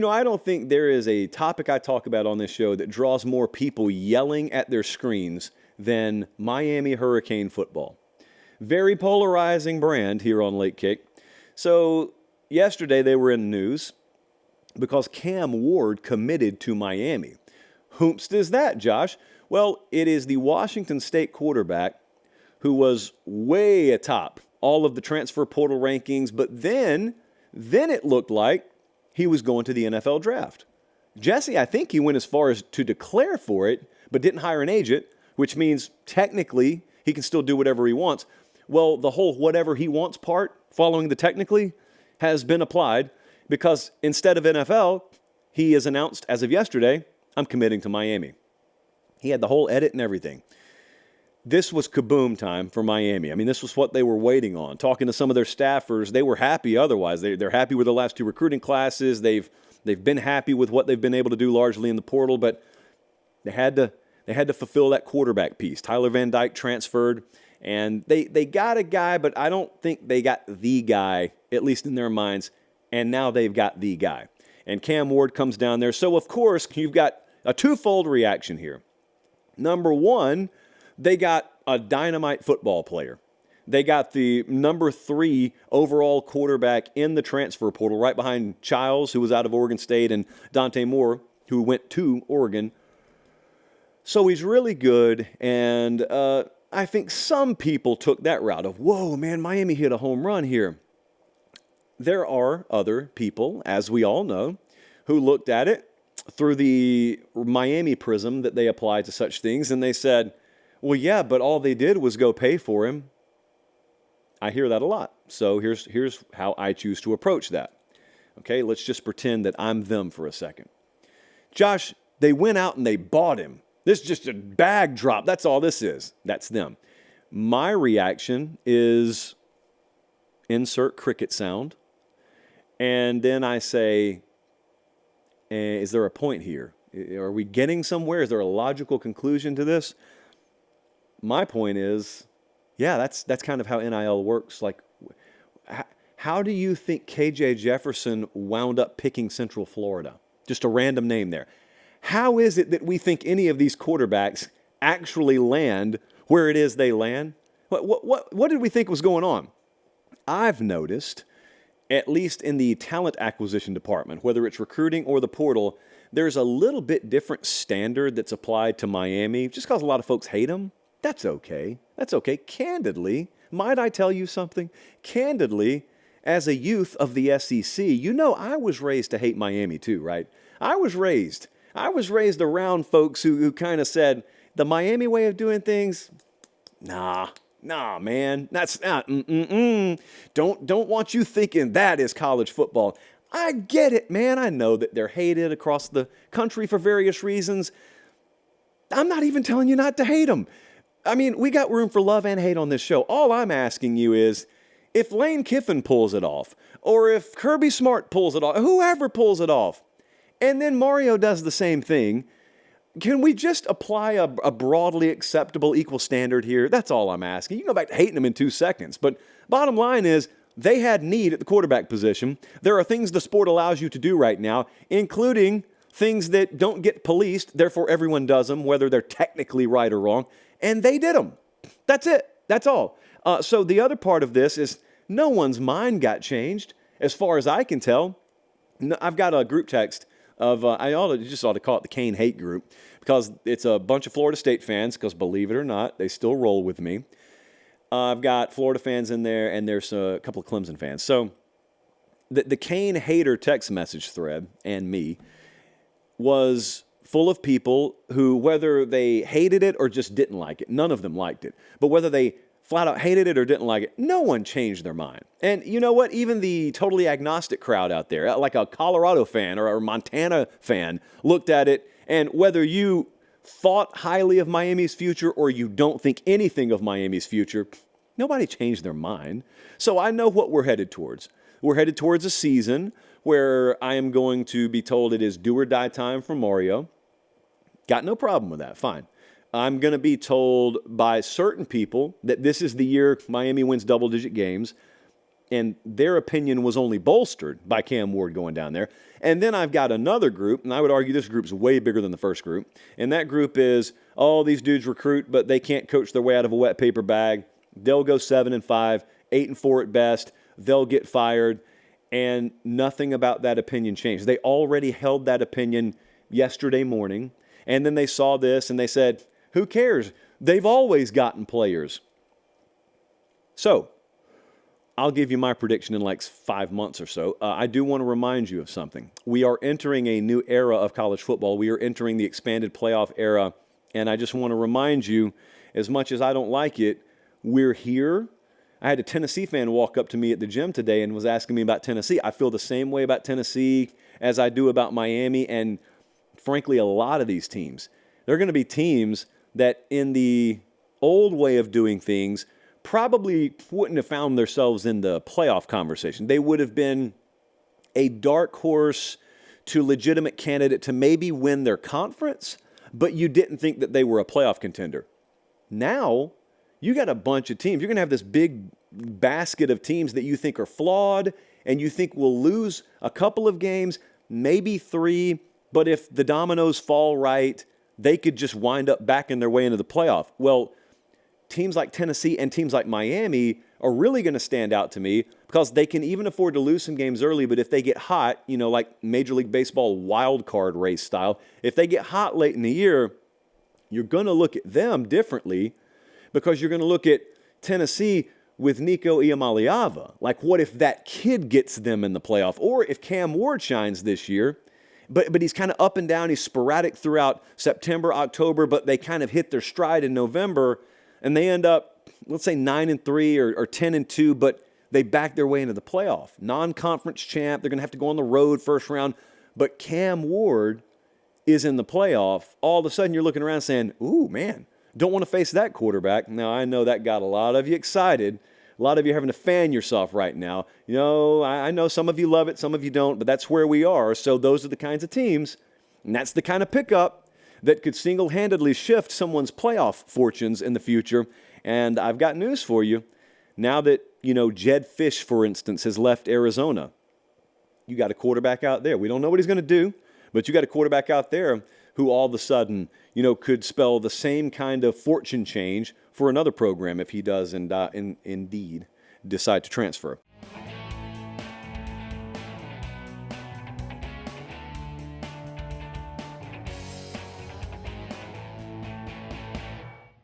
I don't think there is a topic I talk about on this show that draws more people yelling at their screens than Miami Hurricane football. Very polarizing brand here on Late Kick. So yesterday they were in the news because Cam Ward committed to Miami. Whomst is that, Josh? Well, it is the Washington State quarterback who was way atop all of the transfer portal rankings, but then it looked like he was going to the NFL draft. Jesse, I think he went as far as to declare for it, but didn't hire an agent, which means technically he can still do whatever he wants. Well, the whole whatever he wants part, following the technically, has been applied because instead of NFL, he has announced as of yesterday, I'm committing to Miami. He had the whole edit and everything. This was kaboom time for Miami. I mean, this was what they were waiting on. Talking to some of their staffers, they were happy otherwise. They're happy with the last two recruiting classes. They've been happy with what they've been able to do largely in the portal, but they had to fulfill that quarterback piece. Tyler Van Dyke transferred, and they got a guy, but I don't think they got the guy, at least in their minds, and now they've got the guy. And Cam Ward comes down there. So, of course, you've got a twofold reaction here. Number one, they got a dynamite football player. They got the number 3 overall quarterback in the transfer portal, right behind Childs, who was out of Oregon State, and Dante Moore, who went to Oregon. So he's really good, and I think some people took that route of, whoa, man, Miami hit a home run here. There are other people, as we all know, who looked at it through the Miami prism that they apply to such things, and they said, well, yeah, but all they did was go pay for him. I hear that a lot. So here's how I choose to approach that. Okay, let's just pretend that I'm them for a second. Josh, they went out and they bought him. This is just a bag drop. That's all this is. That's them. My reaction is insert cricket sound. And then I say, is there a point here? Are we getting somewhere? Is there a logical conclusion to this? My point is, yeah, that's kind of how NIL works. Like, how do you think KJ Jefferson wound up picking Central Florida? Just a random name there. How is it that we think any of these quarterbacks actually land where it is they land? What did we think was going on? I've noticed, at least in the talent acquisition department, whether it's recruiting or the portal, there's a little bit different standard that's applied to Miami just because a lot of folks hate them. That's okay. That's okay. Candidly, might I tell you something? Candidly, as a youth of the SEC, I was raised to hate Miami too, right? I was raised around folks who kind of said, the Miami way of doing things, nah, man, that's not, Don't want you thinking that is college football. I get it, man. I know that they're hated across the country for various reasons. I'm not even telling you not to hate them. I mean, we got room for love and hate on this show. All I'm asking you is, if Lane Kiffin pulls it off, or if Kirby Smart pulls it off, whoever pulls it off, and then Mario does the same thing, can we just apply a broadly acceptable equal standard here? That's all I'm asking. You can go back to hating them in 2 seconds. But bottom line is, they had need at the quarterback position. There are things the sport allows you to do right now, including things that don't get policed, therefore everyone does them, whether they're technically right or wrong. And they did them. That's it. That's all. So the other part of this is no one's mind got changed, as far as I can tell. I've got a group text of, I ought to call it the Kane Hate Group, because it's a bunch of Florida State fans, because believe it or not, they still roll with me. I've got Florida fans in there, and there's a couple of Clemson fans. So the Kane Hater text message thread, and me, was full of people who, whether they hated it or just didn't like it, none of them liked it, but whether they flat out hated it or didn't like it, no one changed their mind. And you know what? Even the totally agnostic crowd out there, like a Colorado fan or a Montana fan, looked at it, and whether you thought highly of Miami's future or you don't think anything of Miami's future, nobody changed their mind. So I know what we're headed towards. We're headed towards a season where I am going to be told it is do or die time for Mario. Got no problem with that. Fine. I'm going to be told by certain people that this is the year Miami wins double-digit games. And their opinion was only bolstered by Cam Ward going down there. And then I've got another group, and I would argue this group's way bigger than the first group. And that group is, oh, these dudes recruit, but they can't coach their way out of a wet paper bag. They'll go 7-5, 8-4 at best. They'll get fired. And nothing about that opinion changed. They already held that opinion yesterday morning. And then they saw this and they said, who cares? They've always gotten players. So, I'll give you my prediction in like 5 months or so. I do want to remind you of something. We are entering a new era of college football. We are entering the expanded playoff era. And I just want to remind you, as much as I don't like it, we're here. I had a Tennessee fan walk up to me at the gym today and was asking me about Tennessee. I feel the same way about Tennessee as I do about Miami and, frankly, a lot of these teams. They're going to be teams that in the old way of doing things probably wouldn't have found themselves in the playoff conversation. They would have been a dark horse to legitimate candidate to maybe win their conference, but you didn't think that they were a playoff contender. Now, you got a bunch of teams. You're going to have this big basket of teams that you think are flawed and you think will lose a couple of games, maybe 3, but if the dominoes fall right, they could just wind up backing their way into the playoff. Well, teams like Tennessee and teams like Miami are really going to stand out to me because they can even afford to lose some games early, but if they get hot, like Major League Baseball wild card race style, if they get hot late in the year, you're going to look at them differently because you're going to look at Tennessee with Nico Iamaleava. Like, what if that kid gets them in the playoff? Or if Cam Ward shines this year, but he's kind of up and down, he's sporadic throughout September, October, but they kind of hit their stride in November, and they end up, let's say 9-3 or 10-2, but they back their way into the playoff. Non-conference champ, they're going to have to go on the road first round, but Cam Ward is in the playoff. All of a sudden, you're looking around saying, ooh, man, don't want to face that quarterback. Now, I know that got a lot of you excited. A lot of you are having to fan yourself right now. I know some of you love it, some of you don't, but that's where we are. So those are the kinds of teams, and that's the kind of pickup that could single-handedly shift someone's playoff fortunes in the future. And I've got news for you. Now that, Jed Fish, for instance, has left Arizona, you got a quarterback out there. We don't know what he's going to do, but you got a quarterback out there who all of a sudden, could spell the same kind of fortune change for another program if he does indeed decide to transfer.